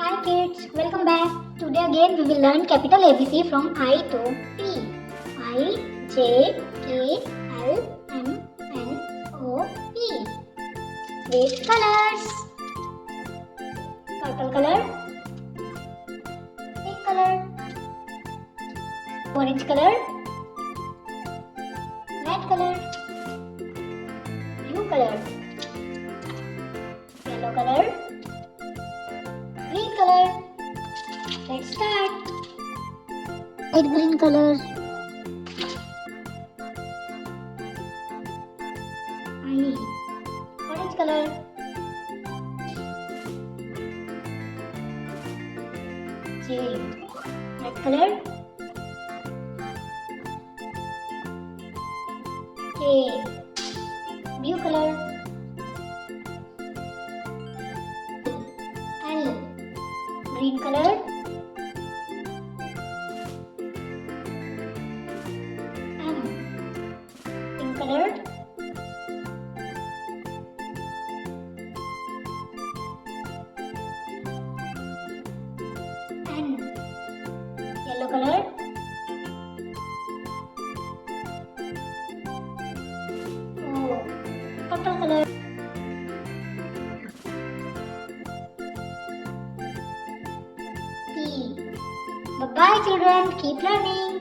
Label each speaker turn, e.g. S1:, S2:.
S1: Hi kids, welcome back. Today again we will learn capital ABC from I to P. I, J, K, L, M, N, O, P. With colors. Purple color, pink color, orange color, red color, blue color, yellow color, green color. Let's start. Light green color. I. Orange color. J. Red color. K. Blue color. L. Green color. M. Pink color. N. Yellow color. O. Purple color. P. Bye-bye children. Keep learning.